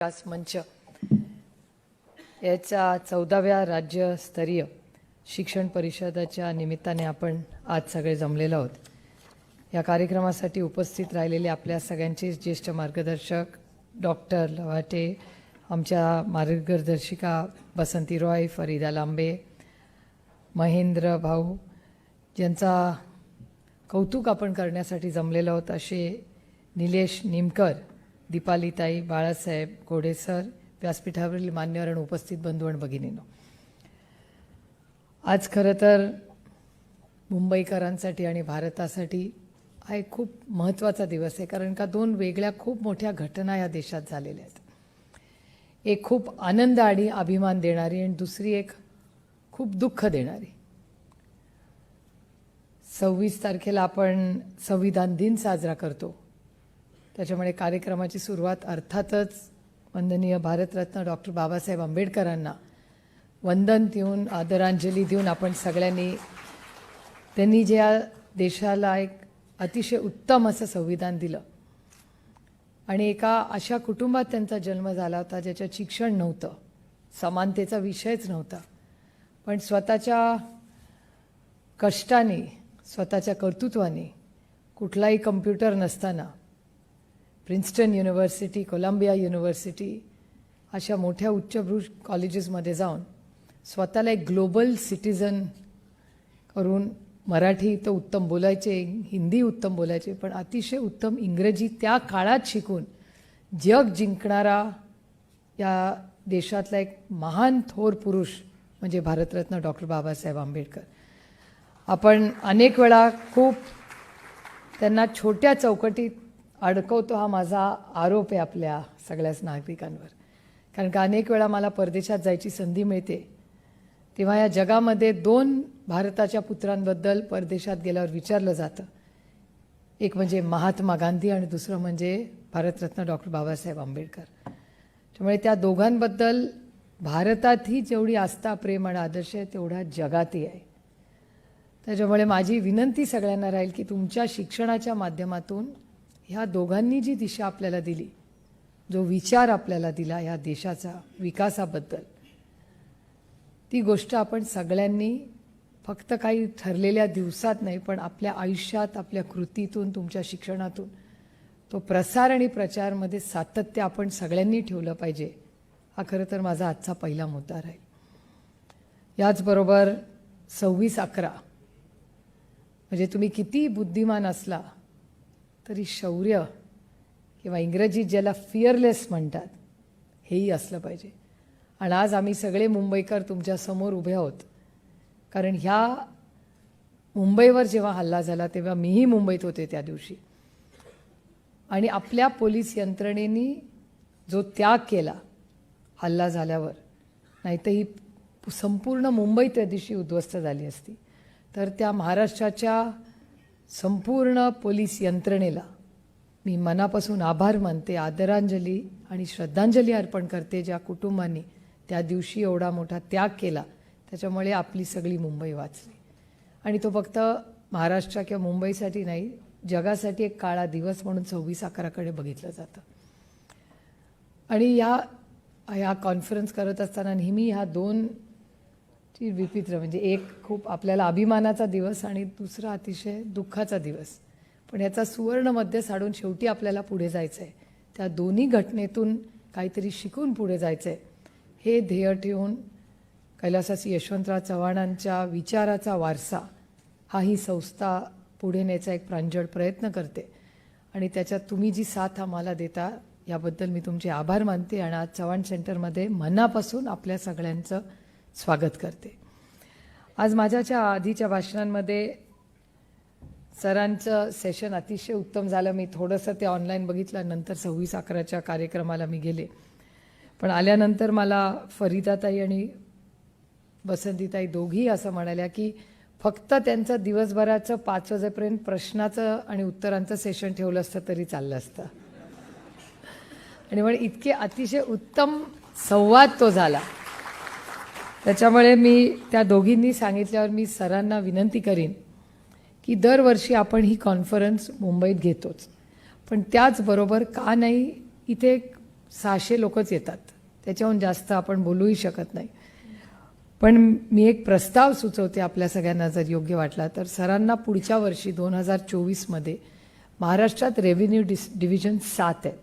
विकास मंच याच्या 14व्या राज्यस्तरीय शिक्षण परिषदेच्या निमित्ताने आपण आज सगळे जमलेलो आहोत। या कार्यक्रमासाठी उपस्थित राहिलेले आपल्या सगळ्यांचे ज्येष्ठ मार्गदर्शक डॉक्टर लवाटे, आमच्या मार्गदर्शिका बसंती रॉय, फरीदा लांबे, महेंद्र भाऊ, ज्यांचा कौतुक आपण करण्यासाठी जमलेलो आहोत, असे निलेश निमकर, दीपालीताई, बाळासाहेब घोडे सर, व्यासपीठावरील मान्यवर आणि उपस्थित बंधू आणि भगिनींनो, आज खरं तर मुंबईकरांसाठी आणि भारतासाठी हा एक खूप महत्त्वाचा दिवस आहे, कारण का दोन वेगळ्या खूप मोठ्या घटना या देशात झालेल्या आहेत। एक खूप आनंद आणि अभिमान देणारी आणि दुसरी एक खूप दुःख देणारी। 26 तारखेला आपण संविधान दिन साजरा करतो, त्याच्यामुळे कार्यक्रमाची सुरुवात अर्थातच वंदनीय भारतरत्न डॉक्टर बाबासाहेब आंबेडकरांना वंदन देऊन, आदरांजली देऊन आपण सगळ्यांनी त्यांनी ज्या देशाला एक अतिशय उत्तम असं संविधान दिलं आणि एका अशा कुटुंबात त्यांचा जन्म झाला होता ज्याच्यात शिक्षण नव्हतं, समानतेचा विषयच नव्हता, पण स्वतःच्या कष्टाने, स्वतःच्या कर्तृत्वाने, कुठलाही कम्प्युटर नसताना प्रिन्स्टन युनिव्हर्सिटी, कोलंबिया युनिव्हर्सिटी अशा मोठ्या उच्चभ्रू कॉलेजेसमध्ये जाऊन स्वतःला एक ग्लोबल सिटीजन करून मराठी तर उत्तम बोलायचे, हिंदी उत्तम बोलायचे, पण अतिशय उत्तम इंग्रजी त्या काळात शिकून जग जिंकणारा या देशातला एक महान थोर पुरुष म्हणजे भारतरत्न डॉक्टर बाबासाहेब आंबेडकर। आपण अनेक वेळा खूप त्यांना छोट्या चौकटीत अडकवतो, हा माझा आरोप आहे आपल्या सगळ्याच नागरिकांवर, कारण का अनेक वेळा मला परदेशात जायची संधी मिळते, तेव्हा या जगामध्ये दोन भारताच्या पुत्रांबद्दल परदेशात गेल्यावर विचारलं जातं, एक म्हणजे महात्मा गांधी आणि दुसरं म्हणजे भारतरत्न डॉक्टर बाबासाहेब आंबेडकर। त्यामुळे त्या दोघांबद्दल भारतातही जेवढी आस्था, प्रेम आणि आदर्श आहे तेवढा जगातही आहे। त्याच्यामुळे माझी विनंती सगळ्यांना राहील की तुमच्या शिक्षणाच्या माध्यमातून ह्या दोघांनी जी दिशा आपल्याला दिली, जो विचार आपल्याला दिला ह्या देशाचा विकासाबद्दल, ती गोष्ट आपण सगळ्यांनी फक्त काही ठरलेल्या दिवसात नाही, पण आपल्या आयुष्यात, आपल्या कृतीतून, तुमच्या शिक्षणातून तो प्रसार आणि प्रचारमध्ये सातत्य आपण सगळ्यांनी ठेवलं पाहिजे। हा खरं तर माझा आजचा पहिला मुद्दा राहील। याचबरोबर 26/11 म्हणजे तुम्ही किती बुद्धिमान असला तरी शौर्य किंवा इंग्रजीत ज्याला फिअरलेस म्हणतात हेही असलं पाहिजे। आणि आज आम्ही सगळे मुंबईकर तुमच्या समोर उभे आहोत, कारण ह्या मुंबईवर जेव्हा हल्ला झाला तेव्हा मीही मुंबईत होते त्या दिवशी, आणि आपल्या पोलीस यंत्रणेने जो त्याग केला हल्ला झाल्यावर, नाहीतर ही संपूर्ण मुंबई त्या दिवशी उद्ध्वस्त झाली असती। तर त्या महाराष्ट्राच्या संपूर्ण पोलीस यंत्रणेला मी मनापासून आभार मानते, आदरांजली आणि श्रद्धांजली अर्पण करते, ज्या कुटुंबांनी त्या दिवशी एवढा मोठा त्याग केला, त्याच्यामुळे आपली सगळी मुंबई वाचली। आणि तो फक्त महाराष्ट्र किंवा मुंबईसाठी नाही, जगासाठी एक काळा दिवस म्हणून 26/11कडे बघितलं जातं। आणि ह्या कॉन्फरन्स करत असताना नेहमी ह्या दोन ची विचित्र, म्हणजे एक खूप आपल्याला अभिमानाचा दिवस आणि दुसरा अतिशय दुःखाचा दिवस, पण याचा सुवर्ण मध्य साधून शेवटी आपल्याला पुढे जायचं आहे, त्या दोन्ही घटनेतून काहीतरी शिकून पुढे जायचं आहे, हे ध्येय ठेवून कैलासवासी यशवंतराव चव्हाणांच्या विचाराचा वारसा हा ही संस्था पुढे नेण्याचा एक प्रांजळ प्रयत्न करते, आणि त्याच्यात तुम्ही जी साथ आम्हाला देता याबद्दल मी तुमचे आभार मानते आणि आज चव्हाण सेंटरमध्ये मनापासून आपल्या सगळ्यांचं स्वागत करते। आज माझ्याच्या आधीच्या भाषणांमध्ये सरांचं सेशन अतिशय उत्तम झालं। मी थोडंसं ते ऑनलाईन बघितलं, नंतर 26/11च्या कार्यक्रमाला मी गेले, पण आल्यानंतर मला फरीदाताई आणि बसंतीताई दोघी असं म्हणाल्या की फक्त त्यांचं दिवसभराचं 5 वाजेपर्यंत प्रश्नाचं आणि उत्तरांचं सेशन ठेवलं असतं तरी चाललं असतं, आणि म्हणजे इतके अतिशय उत्तम संवाद तो झाला। त्याच्यामुळे मी त्या दोघींनी सांगितल्यावर मी सरांना विनंती करीन की दरवर्षी आपण ही कॉन्फरन्स मुंबईत घेतोच, पण त्याचबरोबर का नाही इथे 600 लोकच येतात, त्याच्याहून जास्त आपण बोलूही शकत नाही. पण मी एक प्रस्ताव सुचवते आपल्या सगळ्यांना, जर योग्य वाटला तर. सरांना पुढच्या वर्षी 2024मध्ये महाराष्ट्रात रेव्हेन्यू डिव्हिजन 7 आहेत,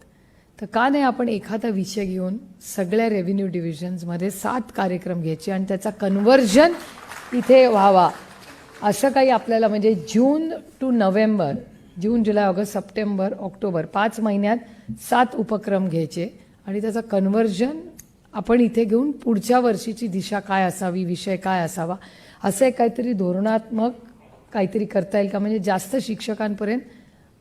तर का नाही आपण एखादा विषय घेऊन सगळ्या रेव्हेन्यू डिव्हिजन्समध्ये 7 कार्यक्रम घ्यायचे आणि त्याचा कन्व्हर्जन इथे व्हावा, असं काही आपल्याला. म्हणजे जून टू नोव्हेंबर, जून जुलै ऑगस्ट सप्टेंबर ऑक्टोबर 5 महिन्यात 7 उपक्रम घ्यायचे आणि त्याचं कन्व्हर्जन आपण इथे घेऊन पुढच्या वर्षीची दिशा काय असावी, विषय काय असावा, असं एक काहीतरी धोरणात्मक काहीतरी करता येईल का, म्हणजे जास्त शिक्षकांपर्यंत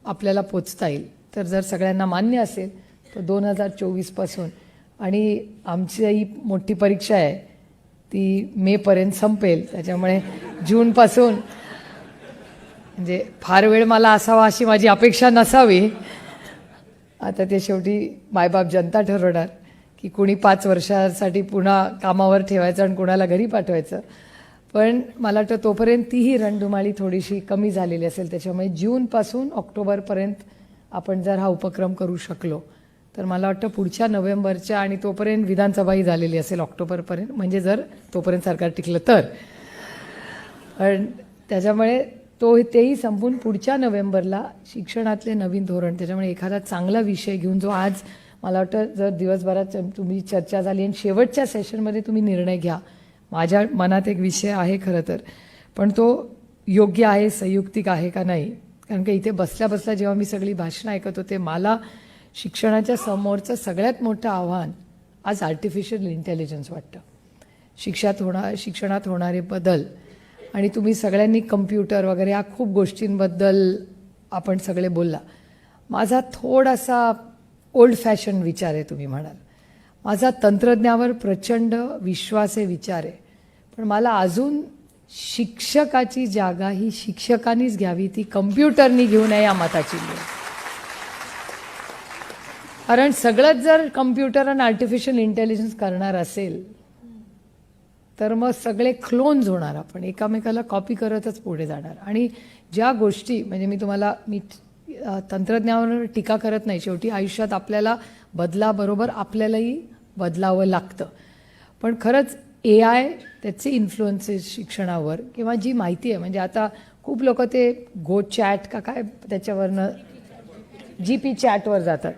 आपल्याला पोचता येईल. तर जर सगळ्यांना मान्य असेल तर 2024पासून, आणि आमची ही मोठी परीक्षा आहे ती मेपर्यंत संपेल, त्याच्यामुळे जूनपासून म्हणजे फार वेळ मला असावा अशी माझी अपेक्षा नसावी. आता ते शेवटी मायबाप जनता ठरवणार की कुणी 5 वर्षासाठी पुन्हा कामावर ठेवायचं आणि कुणाला घरी पाठवायचं. पण मला वाटतं तोपर्यंत तीही रणधुमाळी थोडीशी कमी झालेली असेल. त्याच्यामुळे जूनपासून ऑक्टोबरपर्यंत आपण जर हा उपक्रम करू शकलो तर मला वाटतं पुढच्या नोव्हेंबरच्या, आणि तोपर्यंत विधानसभाही झालेली असेल ऑक्टोबरपर्यंत, म्हणजे जर तोपर्यंत सरकार टिकलं तर. पण त्याच्यामुळे तेही संपून पुढच्या नोव्हेंबरला शिक्षणातले नवीन धोरण, त्याच्यामुळे एखादा चांगला विषय घेऊन, जो आज मला वाटतं जर दिवसभरात तुम्ही चर्चा झाली आणि शेवटच्या सेशनमध्ये तुम्ही निर्णय घ्या. माझ्या मनात एक विषय आहे खरं तर, पण तो योग्य आहे, संयुक्तिक आहे का नाही. कारण की इथे बसल्या बसल्या जेव्हा मी सगळी भाषणं ऐकत होते, मला शिक्षणाच्या समोरचं सगळ्यात मोठं आव्हान आज आर्टिफिशियल इंटेलिजन्स वाटतं. शिक्षणात होणारे बदल, आणि तुम्ही सगळ्यांनी कम्प्युटर वगैरे या खूप गोष्टींबद्दल आपण सगळे बोलला. माझा थोडासा ओल्ड फॅशन विचार आहे तुम्ही म्हणाल. माझा तंत्रज्ञानावर प्रचंड विश्वास आहे, विचार आहे, पण मला अजून शिक्षकाची जागा ही शिक्षकांनीच घ्यावी, ती कम्प्युटरनी घेऊ नये या मताची. कारण सगळंच जर कम्प्युटर आणि आर्टिफिशियल इंटेलिजन्स करणार असेल तर मग सगळे क्लोन्स होणार, आपण एकामेकाला कॉपी करतच पुढे जाणार. आणि ज्या गोष्टी, म्हणजे मी तंत्रज्ञानावर टीका करत नाही, शेवटी आयुष्यात आपल्याला बदलाबरोबर आपल्यालाही बदलावं लागतं. पण खरंच AI त्याचे इन्फ्लुएन्सेस शिक्षणावर, किंवा जी माहिती आहे, म्हणजे आता खूप लोक ते गो चॅट का काय त्याच्यावरनं GP चॅटवर जातात.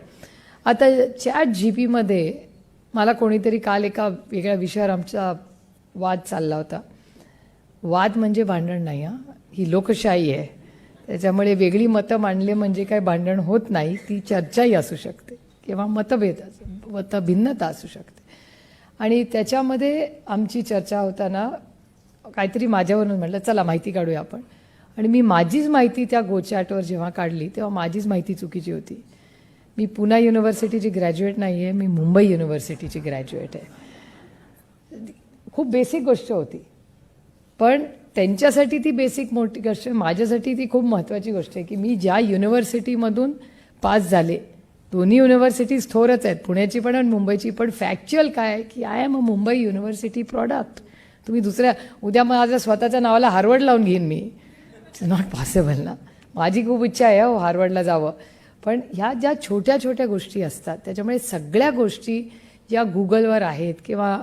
आता चॅट GPमध्ये मला कोणीतरी काल एका वेगळ्या विषयावर आमचा वाद चालला होता. वाद म्हणजे भांडण नाही, ही लोकशाही आहे, त्याच्यामुळे वेगळी मतं मांडले म्हणजे काय भांडण होत नाही, ती चर्चाही असू शकते किंवा मतभिन्नता असू शकते. आणि त्याच्यामध्ये आमची चर्चा होताना काहीतरी माझ्यावरून म्हटलं चला माहिती काढूया आपण, आणि मी माझीच माहिती त्या गोचॅटवर जेव्हा काढली तेव्हा माझीच माहिती चुकीची होती. मी पुणा युनिव्हर्सिटीची ग्रॅज्युएट नाही आहे, मी मुंबई युनिव्हर्सिटीची ग्रॅज्युएट आहे. खूप बेसिक गोष्ट होती, पण त्यांच्यासाठी ती बेसिक मोठी गोष्ट आहे, माझ्यासाठी ती खूप महत्त्वाची गोष्ट आहे की मी ज्या युनिव्हर्सिटीमधून पास झाले, दोन्ही युनिव्हर्सिटीज थोरच आहेत, पुण्याची पण आणि मुंबईची पण. फॅक्च्युअल काय आहे की I am a Mumbai university product. तुम्ही उद्या माझ्या स्वतःच्या नावाला हार्वर्ड लावून घेईन मी, इट्स नॉट पॉसिबल ना. माझी खूप इच्छा आहे हार्वर्डला जावं, पण ह्या ज्या छोट्या छोट्या गोष्टी असतात, त्याच्यामुळे सगळ्या गोष्टी ज्या गुगलवर आहेत किंवा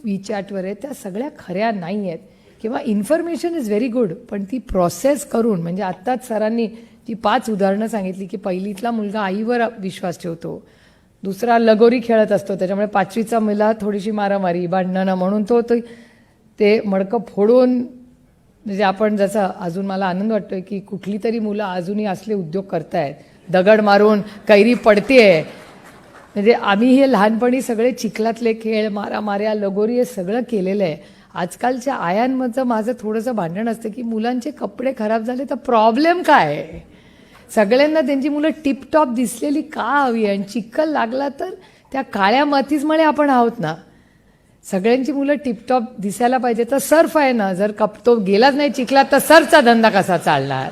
WeChatवर आहेत त्या सगळ्या खऱ्या नाही आहेत. किंवा इन्फॉर्मेशन इज व्हेरी गुड, पण ती प्रोसेस करून, म्हणजे आत्ताच सरांनी ती 5 उदाहरणं सांगितली की पहिलीतला मुलगा आईवर विश्वास ठेवतो, दुसरा लगोरी खेळत असतो, त्याच्यामुळे 5वीचा मुलगा थोडीशी मारामारी भांडणं म्हणून तो ते मडकं फोडून, म्हणजे आपण जसं अजून मला आनंद वाटतोय की कुठली तरी मुलं अजूनही असले उद्योग करतायत, दगड मारून कैरी पडतेय. म्हणजे आम्ही हे लहानपणी सगळे चिखलातले खेळ, मारामाऱ्या, लगोरी हे सगळं केलेलं आहे. आजकालच्या आयांमधलं माझं थोडंसं भांडण असतं की मुलांचे कपडे खराब झाले तर प्रॉब्लेम काय आहे. सगळ्यांना त्यांची मुलं टिपटॉप दिसलेली का हवी, आणि चिखल लागला तर त्या काळ्या मातीचमुळे आपण आहोत ना. सगळ्यांची मुलं टिपटॉप दिसायला पाहिजे, तर सर्फ आहे ना, जर तो गेलाच नाही चिखलात तर सर्फचा धंदा कसा चालणार.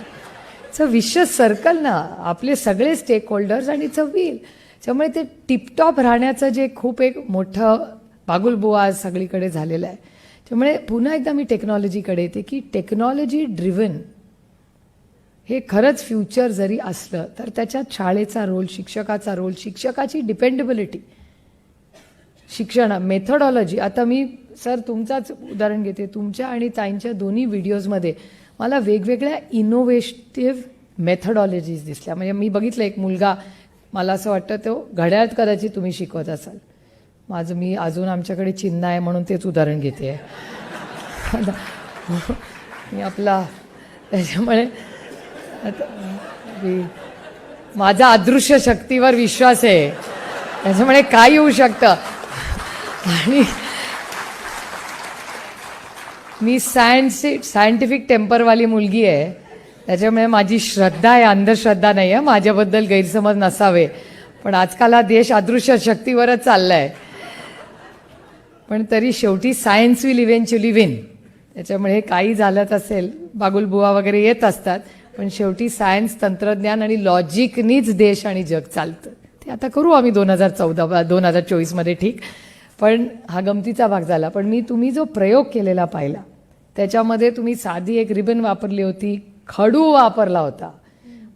इट्स अ विशियस सर्कल ना, आपले सगळे स्टेक होल्डर्स आणि इट्स अ व्हील. त्यामुळे ते टिपटॉप राहण्याचं जे खूप एक मोठं बागुलबुवा आज सगळीकडे झालेलं आहे. त्यामुळे पुन्हा एकदा मी टेक्नॉलॉजीकडे येते की टेक्नॉलॉजी ड्रिव्हन हे खरंच फ्युचर जरी असलं तर त्याच्यात शाळेचा रोल, शिक्षकाचा रोल, शिक्षकाची डिपेंडेबिलिटी, शिक्षण मेथडॉलॉजी. आता मी सर तुमचाच उदाहरण घेते. तुमच्या आणि ताईंच्या दोन्ही व्हिडिओजमध्ये मला वेगवेगळ्या इनोव्हेटिव्ह मेथडॉलॉजीज दिसल्या. म्हणजे मी बघितलं एक मुलगा, मला असं वाटतं तो घड्याळ कदाचित तुम्ही शिकवत असाल. मी अजून आमच्याकडे चिन्ह आहे म्हणून तेच उदाहरण घेते आहे. मी आपला त्याच्यामुळे माझा अदृश्य शक्तीवर विश्वास आहे, त्याच्यामुळे काय होऊ शकतं. आणि मी सायंटिफिक टेम्परवाली मुलगी आहे, त्याच्यामुळे माझी श्रद्धा आहे, अंधश्रद्धा नाही आहे. माझ्याबद्दल गैरसमज नसावे, पण आजकाल हा देश अदृश्य शक्तीवरच चालला आहे. पण तरी शेवटी सायन्स विल इव्हेंच्युअली विन. त्याच्यामुळे काही झालं असेल, बागुलबुवा वगैरे येत असतात, पण शेवटी सायन्स, तंत्रज्ञान आणि लॉजिकनीच देश आणि जग चालतं. ते आता करू आम्ही 2024मध्ये, ठीक. पण हा गमतीचा भाग झाला. पण तुम्ही जो प्रयोग केलेला पाहिला, त्याच्यामध्ये तुम्ही साधी एक रिबन वापरली होती, खडू वापरला होता.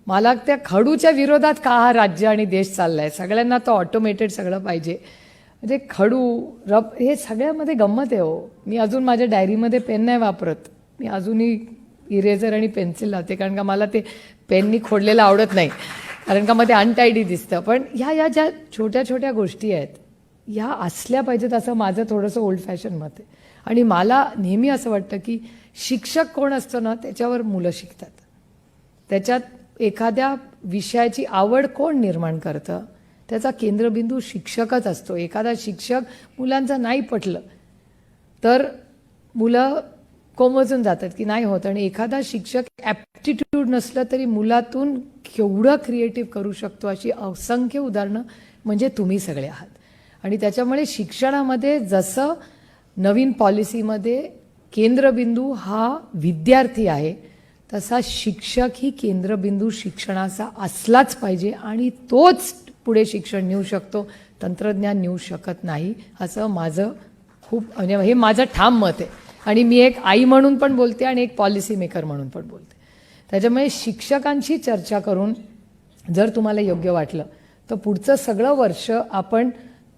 मला त्या खडूच्या विरोधात का हा राज्य आणि देश चाललाय. सगळ्यांना तो ऑटोमेटेड सगळं पाहिजे. म्हणजे खडू, रब, हे सगळ्यामध्ये गंमत आहे हो. मी अजून माझ्या डायरीमध्ये पेन नाही वापरत. मी अजूनही इरेझर आणि पेन्सिल लावते, कारण का मला ते पेननी खोडलेलं आवडत नाही, कारण का मग ते अनटायडी दिसतं. पण ह्या ज्या छोट्या छोट्या गोष्टी आहेत, ह्या असल्या पाहिजेत, असं माझं थोडंसं ओल्ड फॅशन मत आहे. आणि मला नेहमी असं वाटतं की शिक्षक कोण असतं ना, त्याच्यावर मुलं शिकतात. त्याच्यात एखाद्या विषयाची आवड कोण निर्माण करतं, त्याचा केंद्रबिंदू शिक्षकच असतो. एखादा शिक्षक मुलांचं नाही पटलं तर मुलं कोमजून जातात की नाही होत. आणि एखादा शिक्षक ॲप्टिट्यूड नसलं तरी मुलातून केवढं क्रिएटिव्ह करू शकतो, अशी असंख्य उदाहरणं म्हणजे तुम्ही सगळे आहात. आणि त्याच्यामुळे शिक्षणामध्ये जसं नवीन पॉलिसीमध्ये केंद्रबिंदू हा विद्यार्थी आहे, तसा शिक्षक ही केंद्रबिंदू शिक्षणाचा असलाच पाहिजे. आणि तोच पुढे शिक्षण नेऊ शकतो, तंत्रज्ञान नेऊ शकत नाही, असं माझं खूप, म्हणजे हे माझं ठाम मत आहे. आणि मी एक आई म्हणून पण बोलते आणि एक पॉलिसी मेकर म्हणून पण बोलते. त्याच्यामुळे शिक्षकांशी चर्चा करून जर तुम्हाला योग्य वाटलं तर पुढचं सगळं वर्ष आपण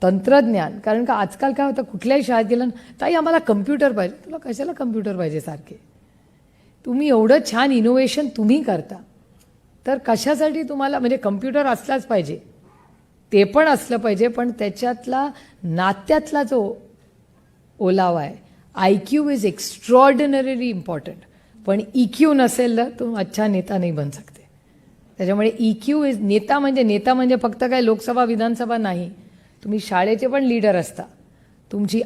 तंत्रज्ञान, कारण का आजकाल काय होतं, कुठल्याही शाळेत गेलं ताई आम्हाला कम्प्युटर पाहिजे. तुला कशाला कम्प्युटर पाहिजे सारखे? तुम्ही एवढं छान इनोव्हेशन तुम्ही करता, तर कशासाठी तुम्हाला, म्हणजे कम्प्युटर असलाच पाहिजे, ते पण असलं पाहिजे, पण त्याच्यातला नात्यातला जो ओलावा आहे, IQ इज एक्स्ट्रॉर्डिनरीली इम्पॉर्टंट. पण EQ नसेल तर तो अच्छा नेता नाही बन सकते. त्याच्यामुळे EQ इज, नेता म्हणजे फक्त काय लोकसभा विधानसभा नाही, तुम्ही शाळेचे पण लीडर असता. तुमची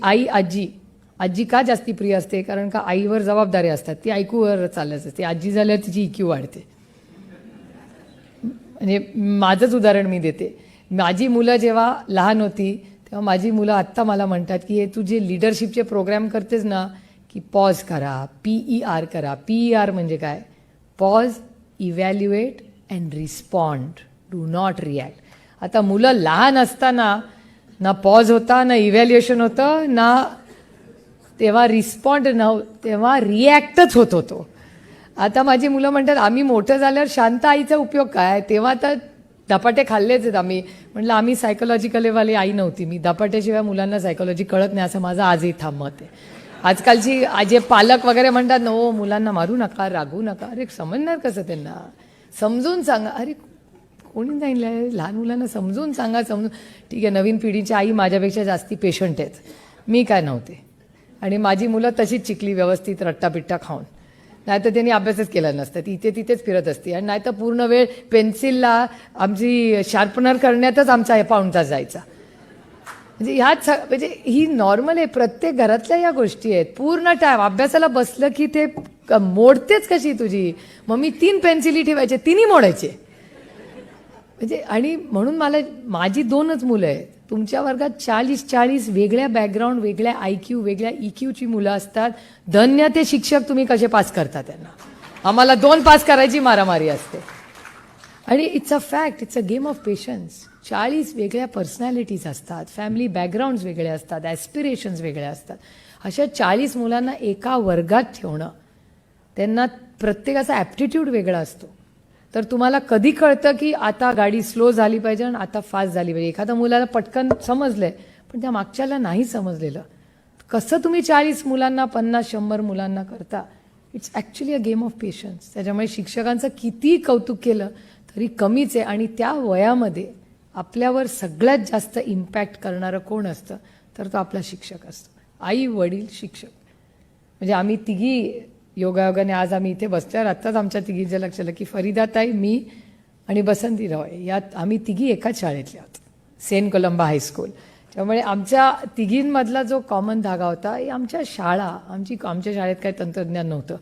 आजी का जास्ती प्रिय असते, कारण का आईवर जबाबदारी असतात, ती IQवर चालत असते. आजी झाल्यावर तिची EQ वाढते. म्हणजे माझंच उदाहरण मी देते. माझी मुलं जेव्हा लहान होती तेव्हा माझी मुलं आत्ता मला म्हणतात की हे तू जे लिडरशिपचे प्रोग्राम करतेस ना, की पॉज करा, PER करा. PER म्हणजे काय? Pause, evaluate and respond, do not react. आता मुलं लहान असताना ना पॉज होता, ना इव्हॅल्युएशन होतं, ना तेव्हा रिस्पॉन्ड, तेव्हा रिॲक्टच होत होतो. आता माझी मुलं म्हणतात आम्ही मोठं झाल्यावर शांत आईचा उपयोग काय? तेव्हा तर धपाटे खाल्लेच आहेत आम्ही. म्हटलं आम्ही सायकोलॉजिकलवाली आई नव्हती. मी धपाट्याशिवाय मुलांना सायकोलॉजी कळत नाही, असं माझं आजही ठाम मत आहे. आजकालची जे पालक वगैरे म्हणतात ना, ओ मुलांना मारू नका, रागवू नका. अरे समजणार कसं त्यांना? समजून सांगा. अरे कोणी नाही, लहान मुलांना समजून सांगा. ठीक आहे, नवीन पिढीची आई माझ्यापेक्षा जास्ती पेशंट आहेत, मी काय नव्हते. आणि माझी मुलं तशीच शिकली, व्यवस्थित रट्टापिट्टा खाऊन. नाही तर त्यांनी अभ्यासच केला नसतं, ती इथे तिथेच फिरत असती. आणि नाही तर पूर्ण वेळ पेन्सिलला आमची शार्पनर करण्यातच आमचा पाऊण तास जायचा. म्हणजे ह्याच, म्हणजे ही नॉर्मल आहे, प्रत्येक घरातल्या या गोष्टी आहेत. पूर्ण टाईम अभ्यासाला बसलं की ते मोडतेच कशी तुझी. मग मी 3 पेन्सिली ठेवायचे, 3ही मोडायचे. म्हणजे आणि म्हणून माझी 2च मुलं आहेत. तुमच्या वर्गात 40 वेगळ्या बॅकग्राऊंड, वेगळ्या IQ, वेगळ्या EQची मुलं असतात. धन्य ते शिक्षक तुम्ही कसे पास करता त्यांना. आम्हाला 2 पास करायची मारामारी असते. आणि it's a fact, it's a game of patience. 40 वेगळ्या पर्सनॅलिटीज असतात, फॅमिली बॅकग्राऊंड्स वेगळे असतात, ॲस्पिरेशन्स वेगळे असतात. अशा 40 मुलांना एका वर्गात ठेवणं, त्यांना प्रत्येकाचा ॲप्टिट्यूड वेगळा असतो. तर तुम्हाला कधी कळतं की आता गाडी स्लो झाली पाहिजे आणि आता फास्ट झाली पाहिजे. एखाद्या मुलाला पटकन समजलंय, पण त्या मागच्याला नाही समजलेलं. कसं तुम्ही 40 मुलांना 50-100 मुलांना करता, it's actually a game of patience. त्याच्यामुळे शिक्षकांचं किती कौतुक केलं तरी कमीच आहे. आणि त्या वयामध्ये आपल्यावर सगळ्यात जास्त इम्पॅक्ट करणारं कोण असतं तर तो आपला शिक्षक असतो. आई, वडील, शिक्षक. म्हणजे आम्ही तिघी योगायोगाने आज आम्ही इथे बसल्यावर आत्ताच आमच्या तिघींच्या लक्षात आलं की फरीदाताई, मी आणि बसंती रॉय यात आम्ही तिघी एकाच शाळेतल्या आहोत, सेंट कोलंबा हायस्कूल. त्यामुळे आमच्या तिघींमधला जो कॉमन धागा होता ही आमच्या शाळा. आमच्या शाळेत काही तंत्रज्ञान नव्हतं.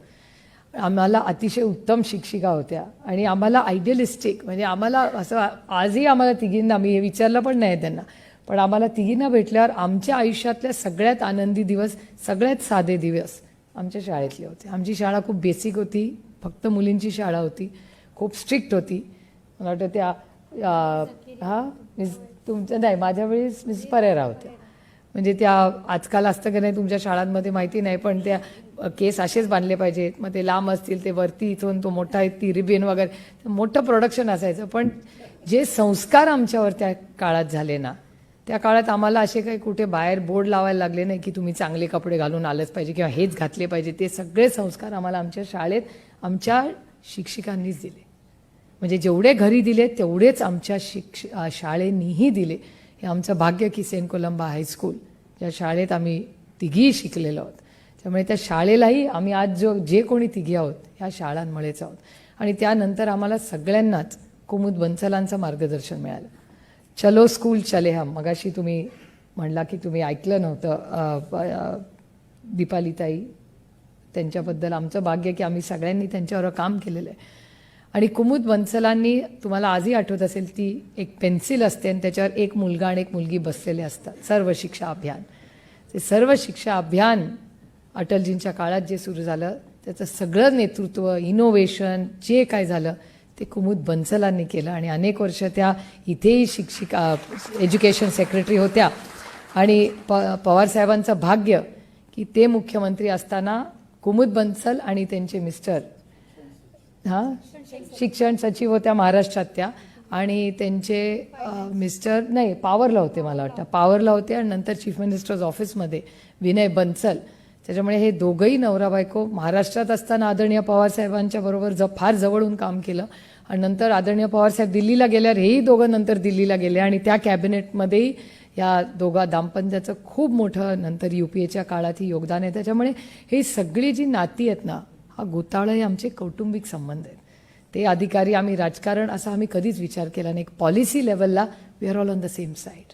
आम्हाला अतिशय उत्तम शिक्षिका होत्या आणि आम्हाला आयडियलिस्टिक, म्हणजे आम्हाला असं आजही आम्हाला तिघींना, मी हे विचारलं पण नाही त्यांना, पण आम्हाला तिघींना भेटल्यावर आमच्या आयुष्यातल्या सगळ्यात आनंदी दिवस, सगळ्यात साधे दिवस आमच्या शाळेतले होते. आमची शाळा खूप बेसिक होती, फक्त मुलींची शाळा होती, खूप स्ट्रिक्ट होती. मला वाटतं त्या मिस तुमच्या नाही, माझ्या वेळेस मिस परेरा होत्या. म्हणजे त्या आजकाल असतं की नाही तुमच्या शाळांमध्ये माहिती नाही, पण त्या केस असेच बांधले पाहिजेत, मग ते लांब असतील, ते वरती इथून तो मोठा आहे ती रिबीन वगैरे, मोठं प्रोडक्शन असायचं. पण जे संस्कार आमच्यावर त्या काळात झाले ना, त्या काळात आम्हाला असे काही कुठे बाहेर बोर्ड लावायला लागले नाही की तुम्ही चांगले कपडे घालून आलंच पाहिजे किंवा हेच घातले पाहिजे. ते सगळे संस्कार आम्हाला आमच्या शाळेत आमच्या शिक्षिकांनीच दिले. म्हणजे जेवढे घरी दिले तेवढेच आमच्या शाळेनीही दिले. हे आमचं भाग्य की सेंट कोलंबा हायस्कूल या शाळेत आम्ही तिघी शिकलेलो आहोत. त्यामुळे त्या शाळेलाही आम्ही आज जे कोणी तिघी आहोत ह्या शाळांमुळेच आहोत. आणि त्यानंतर आम्हाला सगळ्यांनाच कुमुद बन्सलांचं मार्गदर्शन मिळालं. चलो स्कूल चले हम, मगाशी तुम्ही म्हणला की तुम्ही ऐकलं नव्हतं. दीपालीताई, त्यांच्याबद्दल आमचं भाग्य की आम्ही सगळ्यांनी त्यांच्यावर काम केलेलं आहे. आणि कुमुद बन्सलांनी, तुम्हाला आजही आठवत असेल, ती एक पेन्सिल असते आणि त्याच्यावर एक मुलगा आणि एक मुलगी बसलेले असतात. सर्व शिक्षा अभियान. ते सर्व शिक्षा अभियान अटलजींच्या काळात जे सुरू झालं त्याचं सगळं नेतृत्व, इनोव्हेशन जे काय झालं ते कुमुद बन्सलांनी केलं. आणि अनेक वर्ष त्या इथेही शिक्षिका, एज्युकेशन सेक्रेटरी होत्या. आणि पवारसाहेबांचं भाग्य की ते मुख्यमंत्री असताना कुमुद बन्सल आणि त्यांचे मिस्टर शिक्षण सचिव होत्या महाराष्ट्रात त्या, आणि त्यांचे मिस्टर नाही पॉवरला होते, मला वाटतं पॉवरला होते, आणि नंतर चीफ मिनिस्टर्स ऑफिसमध्ये विनय बन्सल. त्याच्यामुळे हे दोघंही नवरा बायको महाराष्ट्रात असताना आदरणीय पवारसाहेबांच्या बरोबर फार जवळून काम केलं. आणि नंतर आदरणीय पवारसाहेब दिल्लीला गेल्यावर हेही दोघं नंतर दिल्लीला गेले आणि त्या कॅबिनेटमध्येही या दोघा दाम्पत्याचं खूप मोठं नंतर UPAच्या काळातही योगदान आहे. त्याच्यामुळे ही सगळी जी नाती आहेत ना, हा गोतावळा हे आमचे कौटुंबिक संबंध आहेत. ते अधिकारी, आम्ही राजकारण असा आम्ही कधीच विचार केला नाही. पॉलिसी लेवलला we are all on the same side.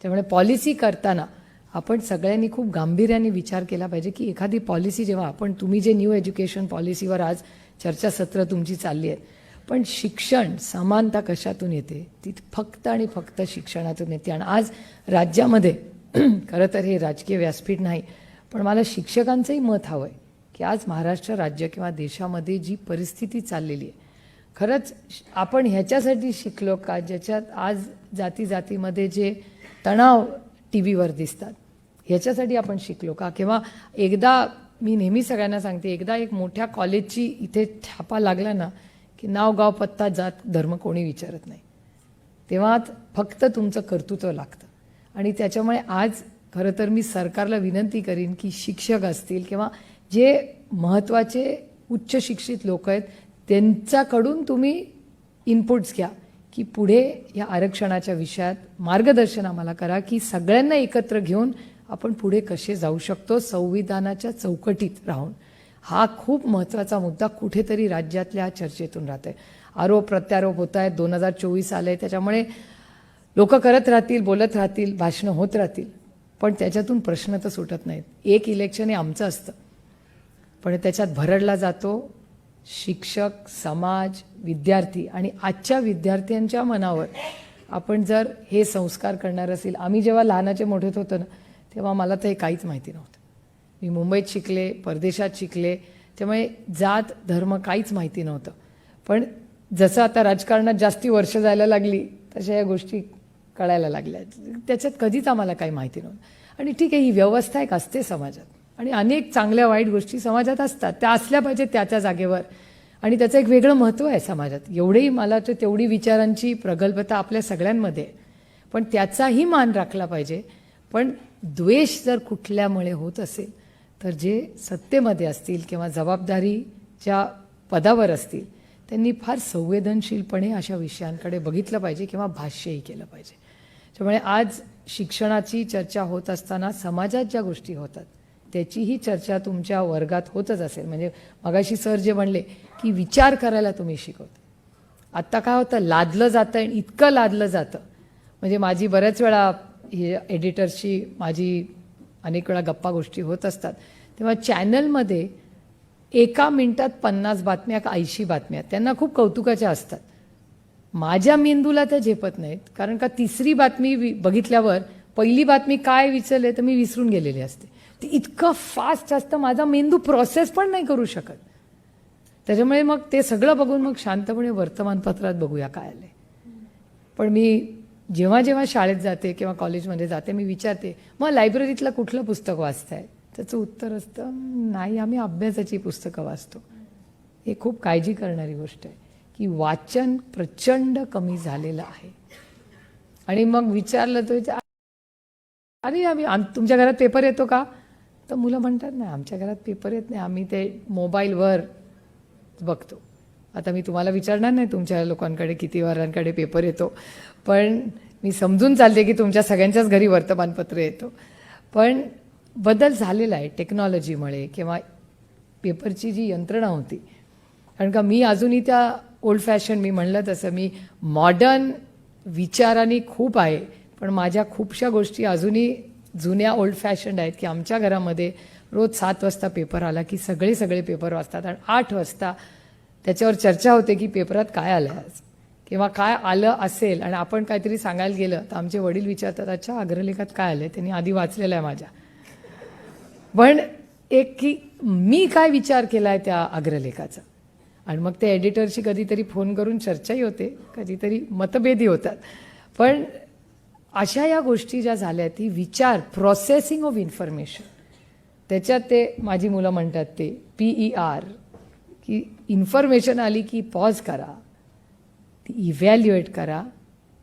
त्यामुळे पॉलिसी करताना आपण सगळ्यांनी खूप गांभीर्याने विचार केला पाहिजे की एखादी पॉलिसी जेव्हा तुम्ही जे न्यू एज्युकेशन पॉलिसीवर आज चर्चासत्र तुमची चालली आहेत, पण शिक्षण समानता कशातून येते? ती फक्त आणि फक्त शिक्षणातून येते. आणि आज राज्यामध्ये खरं तर हे राजकीय व्यासपीठ नाही, पण मला शिक्षकांचंही मत हवं आहे की आज महाराष्ट्र राज्य किंवा देशामध्ये जी परिस्थिती चाललेली आहे, खरंच आपण ह्याच्यासाठी शिकलो का ज्याच्यात आज जाती जातीमध्ये जे तणाव TV वर दिसतात, ह्याच्यासाठी आपण शिकलो का? किंवा एकदा, मी नेहमी सगळ्यांना सांगते, एकदा एक मोठ्या कॉलेजची इथे छापा लागला ना की नाव, गाव, पत्ता, जात, धर्म कोणी विचारत नाही, तेव्हा फक्त तुमचं कर्तृत्व लागतं. आणि त्याच्यामुळे आज खरं तर मी सरकारला विनंती करीन की शिक्षक असतील किंवा जे महत्त्वाचे उच्च शिक्षित लोक आहेत त्यांच्याकडून तुम्ही इनपुट्स घ्या की पुढे या आरक्षणाच्या विषयात मार्गदर्शन आम्हाला करा की सगळ्यांना एकत्र घेऊन आपण पुढे कसे जाऊ शकतो संविधानाच्या चौकटीत राहून. हा खूप महत्त्वाचा मुद्दा कुठेतरी राज्यातल्या चर्चेतून राहत आहे. आरोप प्रत्यारोप होत आहेत, 2024 आलं आहे, त्याच्यामुळे लोक करत राहतील, बोलत राहतील, भाषणं होत राहतील, पण त्याच्यातून प्रश्न तर सुटत नाहीत. एक इलेक्शन हे आमचं असतं, पण त्याच्यात भरडला जातो शिक्षक, समाज, विद्यार्थी. आणि आजच्या विद्यार्थ्यांच्या मनावर आपण जर हे संस्कार करणार असेल, आम्ही जेव्हा लहानाचे मोठे होतो ना तेव्हा मला तर हे काहीच माहिती नव्हतं. मी मुंबईत शिकले, परदेशात शिकले, त्यामुळे जात धर्म काहीच माहिती नव्हतं. पण जसं आता राजकारणात जास्ती वर्ष जायला लागली तशा या गोष्टी कळायला लागल्या. त्याच्यात कधीच आम्हाला काही माहिती नव्हतं. आणि ठीक आहे, ही व्यवस्था एक असते समाजात आणि अनेक चांगल्या वाईट गोष्टी समाजात असतात, त्या असल्या पाहिजेत त्या त्या जागेवर, आणि त्याचं एक वेगळं महत्त्व आहे समाजात. एवढेही मला वाटतं तेवढी विचारांची प्रगल्भता आपल्या सगळ्यांमध्ये, पण त्याचाही मान राखला पाहिजे. पण द्वेष जर कुठल्यामुळे होत असेल तर जे सत्तेमध्ये असतील किंवा जबाबदारीच्या पदावर असतील त्यांनी फार संवेदनशीलपणे अशा विषयांकडे बघितलं पाहिजे किंवा भाष्यही केलं पाहिजे. त्यामुळे आज शिक्षणाची चर्चा होत असताना समाजात ज्या गोष्टी होतात त्याचीही चर्चा तुमच्या वर्गात होतच असेल. म्हणजे मगाशी सर जे म्हणले की विचार करायला तुम्ही शिकवता. आत्ता काय होतं, लादलं जातं आणि इतकं लादलं जातं. म्हणजे माझी बऱ्याच वेळा हे एडिटर्सची माझी अनेक वेळा गप्पा गोष्टी होत असतात तेव्हा चॅनलमध्ये 1 मिनिटात 50 बातम्या का 80 बातम्या त्यांना खूप कौतुकाच्या असतात. माझ्या मेंदूला त्या झेपत नाहीत, कारण का तिसरी बातमी बघितल्यावर पहिली बातमी काय विचारले तर मी विसरून गेलेली असते. ते इतकं फास्ट असतं माझा मेंदू प्रोसेस पण नाही करू शकत. त्याच्यामुळे मग ते सगळं बघून मग शांतपणे वर्तमानपत्रात बघूया काय आलंय. पण मी जेव्हा जेव्हा शाळेत जाते किंवा कॉलेजमध्ये जाते मी विचारते मग लायब्ररीतलं कुठलं पुस्तक वाचताय. त्याचं उत्तर असतं नाही, आम्ही अभ्यासाची पुस्तकं वाचतो. हे खूप काळजी करणारी गोष्ट आहे की वाचन प्रचंड कमी झालेलं आहे. आणि मग विचारलं तर अरे तुमच्या घरात पेपर येतो का, तर मुलं म्हणतात नाही आमच्या घरात पेपर येत नाही, आम्ही ते मोबाईलवर बघतो. आता मी तुम्हाला विचारणार नाही तुमच्या लोकांकडे किती वारांकडे पेपर येतो, पण मी समजून चालते की तुमच्या सगळ्यांच्याच घरी वर्तमानपत्र येतो. पण बदल झालेला आहे टेक्नॉलॉजीमुळे किंवा पेपरची जी यंत्रणा होती. कारण का मी अजूनही त्या ओल्ड फॅशन, मी म्हणलं तसं मी मॉडर्न विचारांनी खूप आहे, पण माझ्या खूपशा गोष्टी अजूनही जुन्या ओल्ड फॅशन्ड आहेत की आमच्या घरामध्ये रोज 7 वाजता पेपर आला की सगळे पेपर वाचतात आणि 8 वाजता त्याच्यावर चर्चा होते की पेपरात काय आलं आज किंवा काय आलं असेल आणि आपण काहीतरी सांगायला गेलं तर आमचे वडील विचारतात अच्छा अग्रलेखात काय आलं, त्यांनी आधी वाचलेलं आहे माझ्या. पण एक की मी काय विचार केला आहे त्या अग्रलेखाचा, आणि मग ते एडिटरशी कधीतरी फोन करून चर्चाही होते, कधीतरी मतभेदही होतात. पण अशा या गोष्टी ज्या झाल्या ती विचार प्रोसेसिंग ऑफ इन्फॉर्मेशन, त्याच्यात ते माझी मुलं म्हणतात ते PER की इन्फॉर्मेशन आली की पॉज करा, ती इव्हॅल्युएट करा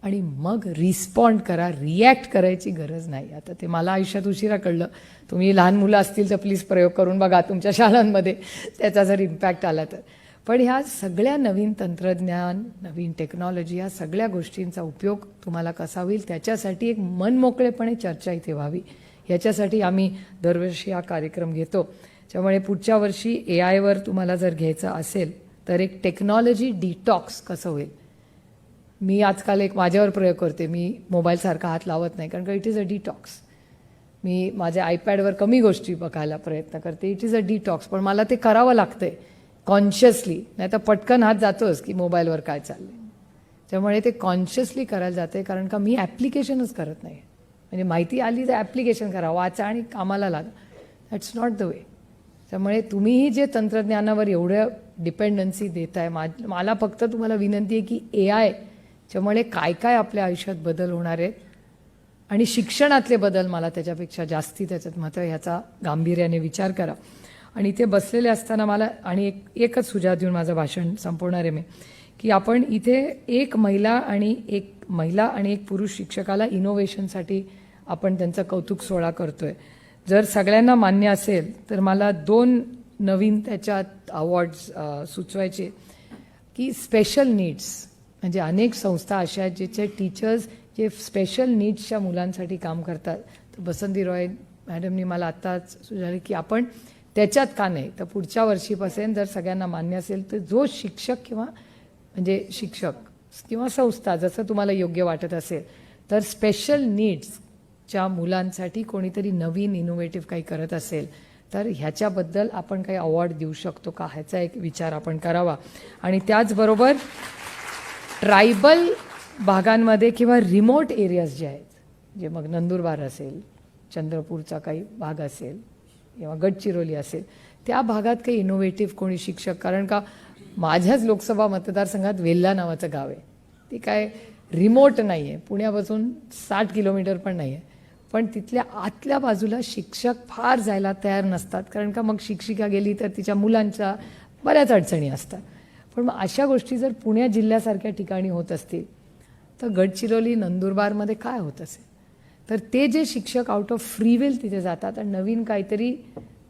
आणि मग रिस्पॉन्ड करा. रिॲक्ट करायची गरज नाही. आता ते मला आयुष्यात उशिरा कळलं. तुम्ही लहान मुलं असतील तर प्लीज प्रयोग करून बघा तुमच्या शाळांमध्ये त्याचा जर इम्पॅक्ट आला तर. पण ह्या सगळ्या नवीन तंत्रज्ञान, नवीन टेक्नॉलॉजी, या सगळ्या गोष्टींचा उपयोग तुम्हाला कसा होईल त्याच्यासाठी एक मनमोकळेपणे चर्चा इथे व्हावी, याच्यासाठी आम्ही दरवर्षी हा कार्यक्रम घेतो. त्यामुळे पुढच्या वर्षी AIवर तुम्हाला जर घ्यायचं असेल तर एक टेक्नॉलॉजी डिटॉक्स कसं होईल. मी आजकाल एक माझ्यावर प्रयोग करते, मी मोबाईलसारखा हात लावत नाही कारण का इट इज अ डिटॉक्स. मी माझ्या आयपॅडवर कमी गोष्टी बघायला प्रयत्न करते. इट इज अ डिटॉक्स, पण मला ते करावं लागतंय कॉन्शियसली, नाही तर पटकन हात जातोच की मोबाईलवर काय चाललंय. त्यामुळे ते कॉन्शियसली करायला जाते कारण का मी ॲप्लिकेशनच करत नाही. म्हणजे माहिती आली तर ॲप्लिकेशन करा, वाचा आणि कामाला लागा. That's not the way. त्यामुळे तुम्हीही जे तंत्रज्ञानावर एवढं डिपेंडन्सी देताय, मला फक्त तुम्हाला विनंती आहे की AI त्यामुळे काय काय आपल्या आयुष्यात बदल होणार आहेत आणि शिक्षणातले बदल मला त्याच्यापेक्षा जास्ती त्याच्यात महत्त्व, ह्याचा गांभीर्याने विचार करा. आणि इथे बसलेले असताना मला आणि एकच सुझाव देऊन माझं भाषण संपवणार आहे मी, की आपण इथे एक महिला आणि एक पुरुष शिक्षकाला इनोव्हेशनसाठी आपण त्यांचं कौतुक सोहळा करतोय. जर सगळ्यांना मान्य असेल तर मला 2 नवीन त्याच्यात अवॉर्ड्स सुचवायचे की स्पेशल नीड्स, म्हणजे अनेक संस्था अशा आहेत जिथे टीचर्स जे स्पेशल नीड्सच्या मुलांसाठी काम करतात. तर बसंती रॉय मॅडमनी मला आत्ताच सुचवलं की आपण त्याच्यात का नाही, तर पुढच्या वर्षीपासून जर सगळ्यांना मान्य असेल तर जो शिक्षक किंवा म्हणजे शिक्षक किंवा संस्था जसं तुम्हाला योग्य वाटत असेल तर स्पेशल नीड्सच्या मुलांसाठी कोणीतरी नवीन इनोव्हेटिव्ह काही करत असेल तर ह्याच्याबद्दल आपण काही अवॉर्ड देऊ शकतो का, ह्याचा एक विचार आपण करावा. आणि त्याचबरोबर ट्रायबल भागांमध्ये किंवा रिमोट एरियाज जे आहेत, जे मग नंदुरबार असेल, चंद्रपूरचा काही भाग असेल किंवा गडचिरोली असेल, त्या भागात काही इनोव्हेटिव्ह कोणी शिक्षक, कारण का माझ्याच लोकसभा मतदारसंघात वेल्हा नावाचं गाव आहे. ते काय रिमोट नाही आहे, पुण्यापासून 60 किलोमीटर पण नाही आहे, पण तिथल्या आतल्या बाजूला शिक्षक फार जायला तयार नसतात कारण का मग शिक्षिका गेली तर तिच्या मुलांच्या बऱ्याच अडचणी असतात. पण मग अशा गोष्टी जर पुणे जिल्ह्यासारख्या ठिकाणी होत असतील तर गडचिरोली नंदुरबारमध्ये काय होत असेल. तर ते जे शिक्षक आउट ऑफ फ्री विल तिथे जातात आणि नवीन काहीतरी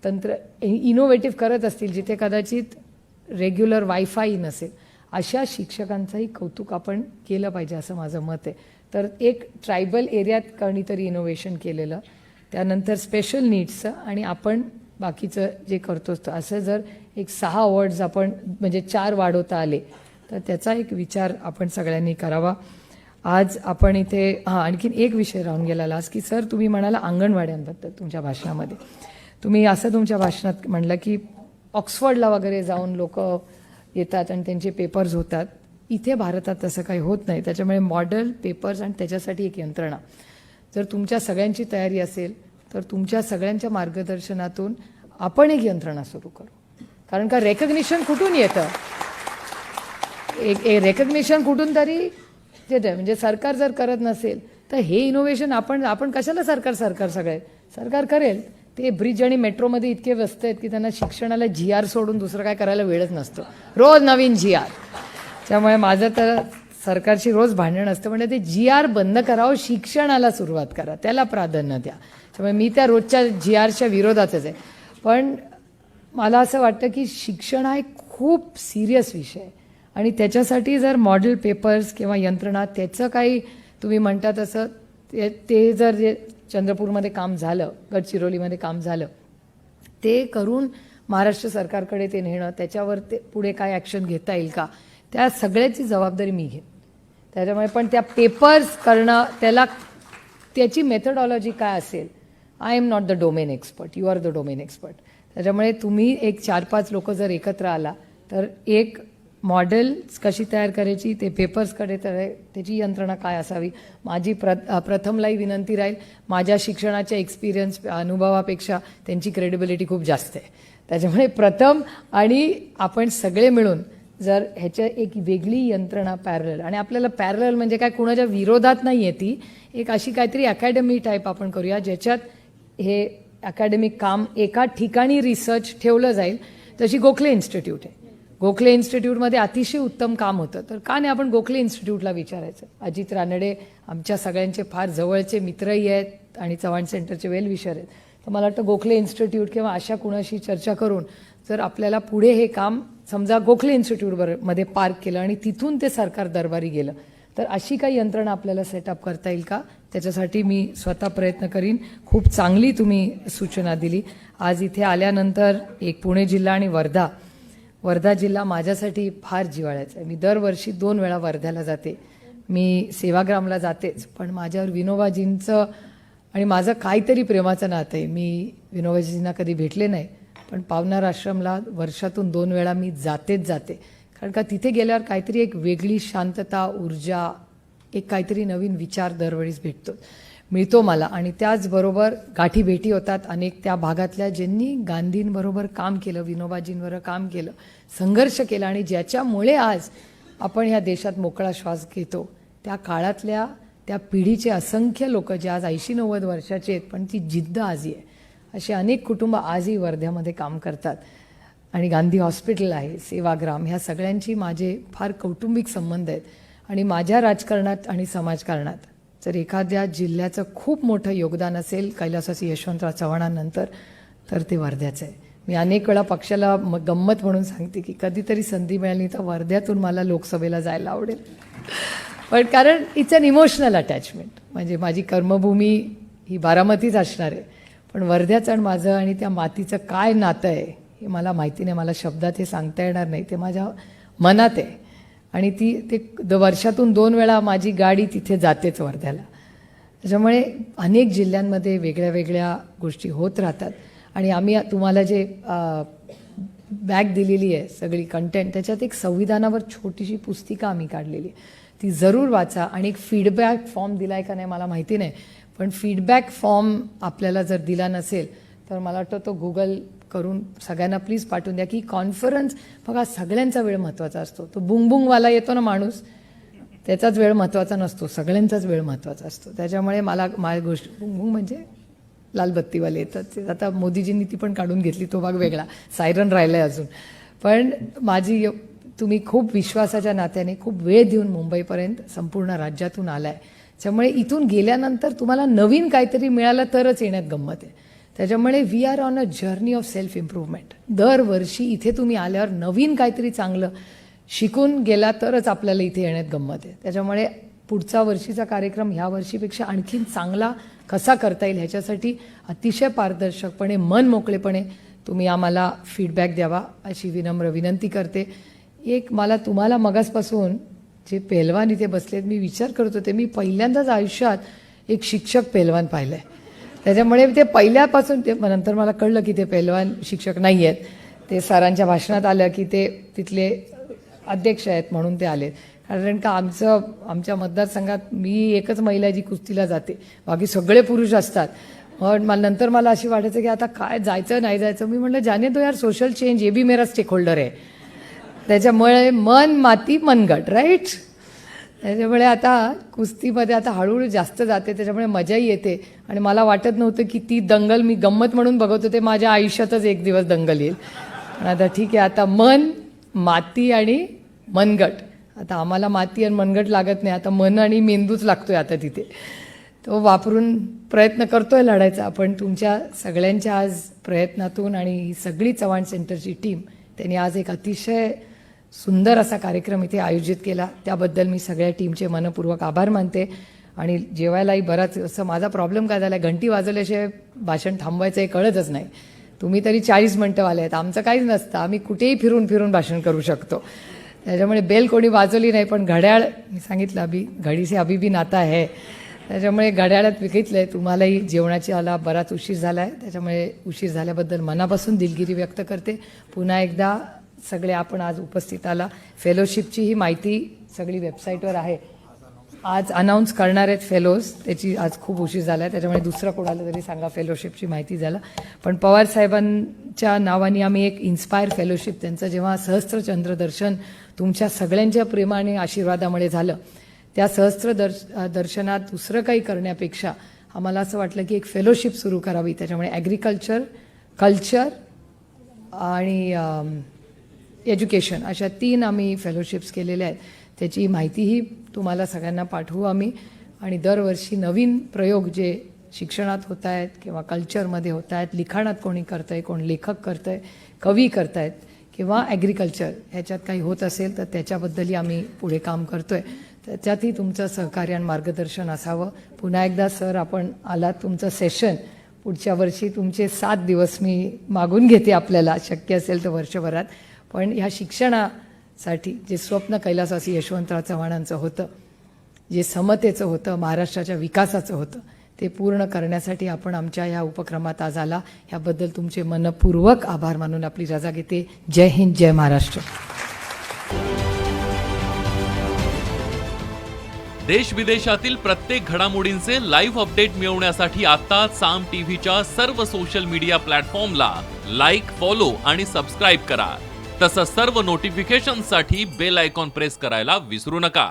तंत्र इनोव्हेटिव्ह करत असतील जिथे कदाचित रेग्युलर वायफाय नसेल, अशा शिक्षकांचंही कौतुक आपण केलं पाहिजे असं माझं मत आहे. तर एक ट्रायबल एरियात कोणीतरी इनोव्हेशन केलेलं, त्यानंतर स्पेशल नीड्सचं, आणि आपण बाकीचं जे करतो असं जर एक 6 अवॉर्ड्स आपण म्हणजे 4 वाढवता आले तर त्याचा एक विचार आपण सगळ्यांनी करावा. आज आपण इथे आणखीन एक विषय राहून गेला लास्ट, की सर तुम्ही म्हणाला अंगणवाड्यांबद्दल तुमच्या भाषणामध्ये, तुम्ही असं तुमच्या भाषणात म्हणलं की ऑक्सफर्डला वगैरे जाऊन लोक येतात आणि त्यांचे पेपर्स होतात. इथे भारतात तसं काही होत नाही. त्याच्यामुळे मॉडेल पेपर्स आणि त्याच्यासाठी एक यंत्रणा, जर तुमच्या सगळ्यांची तयारी असेल तर तुमच्या सगळ्यांच्या मार्गदर्शनातून आपण एक यंत्रणा सुरू करू. कारण का रेकग्निशन कुठून येतं, एक रेकग्निशन कुठून तरी येतं. म्हणजे सरकार जर करत नसेल तर हे इनोव्हेशन आपण कशाला सरकार करेल. ते ब्रिज आणि मेट्रोमध्ये इतके व्यस्त आहेत की त्यांना शिक्षणाला GR सोडून दुसरं काय करायला वेळच नसतो, रोज नवीन GR. त्यामुळे माझं तर सरकारची रोज भांडण असतं, म्हणजे ते GR बंद करावं, शिक्षणाला सुरुवात करा, त्याला प्राधान्य द्या. त्यामुळे मी त्या रोजच्या GRच्या विरोधातच आहे. पण मला असं वाटतं की शिक्षण हा एक खूप सिरियस विषय आहे आणि त्याच्यासाठी जर मॉडेल पेपर्स किंवा यंत्रणा, त्याचं काही तुम्ही म्हणता तसं ते जर जे चंद्रपूरमध्ये काम झालं, गडचिरोलीमध्ये काम झालं, ते करून महाराष्ट्र सरकारकडे ते नेणं, त्याच्यावर ते पुढे काय ॲक्शन घेता येईल का, त्या सगळ्याची जबाबदारी मी घेईन. त्याच्यामुळे पण त्या पेपर्स करणं, त्याची मेथडॉलॉजी काय असेल, I am not the domain expert, you are the domain expert. त्याच्यामुळे तुम्ही एक 4-5 लोक जर एकत्र आला तर एक मॉडेल्स कशी तयार करायची, ते पेपर्सकडे त्याची यंत्रणा काय असावी. माझी प्रथमलाही विनंती राहील, माझ्या शिक्षणाच्या एक्सपिरियन्स अनुभवापेक्षा त्यांची क्रेडिबिलिटी खूप जास्त आहे. त्याच्यामुळे प्रथम आणि आपण सगळे मिळून जर ह्याच्या एक वेगळी यंत्रणा पॅरलल, आणि आपल्याला पॅरलल म्हणजे काय कुणाच्या विरोधात नाही आहे, ती एक अशी काहीतरी अकॅडमी टाईप आपण करूया ज्याच्यात हे अकॅडमिक काम एका ठिकाणी रिसर्च ठेवलं जाईल. तशी गोखले इन्स्टिट्यूट आहे, गोखले इन्स्टिट्यूटमध्ये अतिशय उत्तम काम होतं. तर का नाही आपण गोखले इन्स्टिट्यूटला विचारायचं. अजित रानडे आमच्या सगळ्यांचे फार जवळचे मित्रही आहेत आणि चव्हाण सेंटरचे वेल विशर आहेत. तर मला वाटतं गोखले इन्स्टिट्यूट किंवा अशा कुणाशी चर्चा करून जर आपल्याला पुढे हे काम समजा गोखले इन्स्टिट्यूटमध्ये पार्क केलं आणि तिथून ते सरकार दरबारी गेलं, तर अशी काही यंत्रणा आपल्याला सेटअप करता येईल का, त्याच्यासाठी मी स्वतः प्रयत्न करीन. खूप चांगली तुम्ही सूचना दिली. आज इथे आल्यानंतर एक पुणे जिल्हा आणि वर्धा जिल्हा माझ्यासाठी फार जिव्हाळ्याचा आहे. मी दरवर्षी 2 वेळा वर्ध्याला जाते. मी सेवाग्रामला जातेच, पण माझ्यावर विनोबाजींचं आणि माझं काहीतरी प्रेमाचं नातं आहे. मी विनोबाजींना कधी भेटले नाही, पण पावनार आश्रमला वर्षातून 2 वेळा मी जाते. कारण का तिथे गेल्यावर काहीतरी एक वेगळी शांतता, ऊर्जा, एक काहीतरी नवीन विचार दरवेळीस मिळतो मला. आणि त्याचबरोबर गाठी भेटी होतात अनेक त्या भागातल्या ज्यांनी गांधींबरोबर काम केलं, विनोबाजींबरोबर काम केलं, संघर्ष केला, आणि ज्याच्यामुळे आज आपण ह्या देशात मोकळा श्वास घेतो. त्या काळातल्या त्या पिढीचे असंख्य लोक जे आज 80-90 वर्षाचे आहेत, पण ती जिद्द आजही आहे. असे अनेक कुटुंब आजही वर्ध्यामध्ये काम करतात. आणि गांधी हॉस्पिटल आहे, सेवाग्राम, ह्या सगळ्यांची माझे फार कौटुंबिक संबंध आहेत. आणि माझ्या राजकारणात आणि समाजकारणात जर एखाद्या जिल्ह्याचं खूप मोठं योगदान असेल कैलासवासी यशवंतराव चव्हाणांनंतर, तर ते वर्ध्याचं आहे. मी अनेक वेळा पक्षाला गंमत म्हणून सांगते की कधीतरी संधी मिळाली तर वर्ध्यातून मला लोकसभेला जायला आवडेल. पण कारण इट्स अन इमोशनल अटॅचमेंट. म्हणजे माझी कर्मभूमी ही बारामतीच असणार आहे, पण वर्ध्याचं आणि माझं आणि त्या मातीचं काय नातं आहे हे मला माहिती नाही, मला शब्दात हे सांगता येणार नाही, ते माझ्या मनात आहे. आणि ते वर्षातून 2 वेळा माझी गाडी तिथे जातेच वर्ध्याला. त्याच्यामुळे अनेक जिल्ह्यांमध्ये वेगळ्या वेगळ्या गोष्टी होत राहतात. आणि आम्ही तुम्हाला जे बॅग दिलेली आहे सगळी कंटेंट, त्याच्यात एक संविधानावर छोटीशी पुस्तिका आम्ही काढलेली आहे, ती जरूर वाचा. आणि एक फीडबॅक फॉर्म दिला आहे का नाही मला माहिती नाही, पण फीडबॅक फॉर्म आपल्याला जर दिला नसेल तर मला वाटतं तो गुगल करून सगळ्यांना प्लीज पाठवून द्या. की कॉन्फरन्स बघा, सगळ्यांचा वेळ महत्त्वाचा असतो. तो बुंगबुंगवाला येतो ना माणूस, त्याचाच वेळ महत्त्वाचा नसतो, सगळ्यांचाच वेळ महत्त्वाचा असतो. त्याच्यामुळे माझी गोष्ट बुंगबुंग म्हणजे लालबत्तीवाले येतात, ते आता मोदीजींनी ती पण काढून घेतली, तो भाग वेगळा, सायरन राहिला आहे अजून. पण तुम्ही खूप विश्वासाच्या नात्याने खूप वेळ देऊन मुंबईपर्यंत संपूर्ण राज्यातून आलाय, त्यामुळे इथून गेल्यानंतर तुम्हाला नवीन काहीतरी मिळालं तरच येण्यात गंमत आहे. त्याच्यामुळे we are on a journey of self improvement. दरवर्षी इथे तुम्ही आल्यावर नवीन काहीतरी चांगलं शिकून गेला तरच आपल्याला इथे येण्यात गंमत आहे. त्याच्यामुळे पुढचा वर्षीचा कार्यक्रम ह्या वर्षीपेक्षा आणखीन चांगला कसा करता येईल ह्याच्यासाठी अतिशय पारदर्शकपणे मन मोकळेपणे तुम्ही आम्हाला फीडबॅक द्यावा अशी विनम्र विनंती करते. एक मला तुम्हाला मगासपासून जे पेहलवान इथे बसलेत मी विचार करत होते, मी पहिल्यांदाच आयुष्यात एक शिक्षक पेहलवान पाहिलं आहे. त्याच्यामुळे ते पहिल्यापासून ते नंतर मला कळलं की ते पेहलवान शिक्षक नाही आहेत. ते सरांच्या भाषणात आलं की ते तिथले अध्यक्ष आहेत म्हणून ते आलेत. कारण का आमच्या मतदारसंघात मी एकच महिला आहे जी कुस्तीला जाते, बाकी सगळे पुरुष असतात. मग नंतर मला अशी वाटायचं की आता काय जायचं नाही जायचं. मी म्हटलं जाने दो यार, सोशल चेंज ये भी मेरा स्टेक होल्डर आहे. त्याच्यामुळे मन माती मनगट राईट. त्याच्यामुळे आता कुस्तीमध्ये आता हळूहळू जास्त जाते, त्याच्यामुळे मजाही येते. आणि मला वाटत नव्हतं की ती दंगल मी गंमत म्हणून बघत होते, माझ्या आयुष्यातच एक दिवस दंगल येईल. पण आता ठीक आहे, आता मन माती आणि मनगट. आता आम्हाला माती आणि मनगट लागत नाही, आता मन आणि मेंदूच लागतोय आता तिथे. तो वापरून प्रयत्न करतोय लढायचा. पण तुमच्या सगळ्यांच्या आज प्रयत्नातून आणि ही सगळी चव्हाण सेंटरची टीम त्यांनी आज एक अतिशय सुंदर असा कार्यक्रम इथे आयोजित केला. त्याबद्दल मी सगळ्या टीमचे मनपूर्वक आभार मानते. आणि जेवायलाही बराच असं माझा प्रॉब्लेम काय झाला, घंटी वाजवल्याशिवाय भाषण थांबवायचं हे कळतच नाही. तुम्ही तरी 40 मिनटं वाले आहेत, आमचं काहीच नसतं, आम्ही कुठेही फिरून फिरून भाषण करू शकतो. त्याच्यामुळे बेल कोणी वाजवली नाही, पण घड्याळ मी सांगितलं घडी से अभी भी नाता आहे. त्याच्यामुळे घड्याळात बघितलं आहे. तुम्हालाही जेवणाची आला बराच उशीर झाला आहे, त्याच्यामुळे उशीर झाल्याबद्दल मनापासून दिलगिरी व्यक्त करते. पुन्हा एकदा सगळे आपण आज उपस्थित आला. फेलोशिपची ही माहिती सगळी वेबसाईटवर आहे. आज अनाऊन्स करणार आहेत फेलोज, त्याची आज खूप उशीर झाला आहे, त्याच्यामुळे दुसरं कोणाला तरी सांगा फेलोशिपची माहिती झालं. पण पवार साहेबांच्या नावाने आम्ही एक इन्स्पायर फेलोशिप, त्यांचं जेव्हा सहस्त्रचंद्र दर्शन तुमच्या सगळ्यांच्या प्रेमाने आशीर्वादामुळे झालं, त्या दर्शनात दुसरं काही करण्यापेक्षा आम्हाला असं वाटलं की एक फेलोशिप सुरू करावी. त्याच्यामुळे ॲग्रिकल्चर, कल्चर आणि एज्युकेशन अशा 3 आम्ही फेलोशिप्स केलेल्या आहेत. त्याची माहितीही तुम्हाला सगळ्यांना पाठवू आम्ही. आणि दरवर्षी नवीन प्रयोग जे शिक्षणात होत आहेत किंवा कल्चरमध्ये होत आहेत, लिखाणात कोणी करतं आहे, कोण लेखक करतं आहे, कवी करत आहेत किंवा ॲग्रिकल्चर ह्याच्यात काही होत असेल तर त्याच्याबद्दलही आम्ही पुढे काम करतो आहे. त्याच्यातही तुमचं सहकार्य आणि मार्गदर्शन असावं. पुन्हा एकदा सर आपण आलात, तुमचं सेशन पुढच्या वर्षी तुमचे 7 दिवस मी मागून घेते, आपल्याला शक्य असेल तर वर्षभरात. पण ह्या शिक्षणासाठी जे स्वप्न कैलासवासी यशवंतराव चव्हाणांचं होतं, जे समतेचं होतं, महाराष्ट्राच्या विकासाचं होतं, ते पूर्ण करण्यासाठी आपण आमच्या ह्या उपक्रमात आज आला. ह्याबद्दल तुमचे मनपूर्वक आभार मानून आपली रजा घेते. जय हिंद, जय महाराष्ट्र. देश विदेशातील प्रत्येक घडामोडींचे लाईव्ह अपडेट मिळवण्यासाठी आता साम टीव्हीच्या सर्व सोशल मीडिया प्लॅटफॉर्मला लाईक, फॉलो आणि सबस्क्राईब करा. तसंच सर्व नोटिफिकेशनसाठी बेल आयकॉन प्रेस करायला विसरू नका.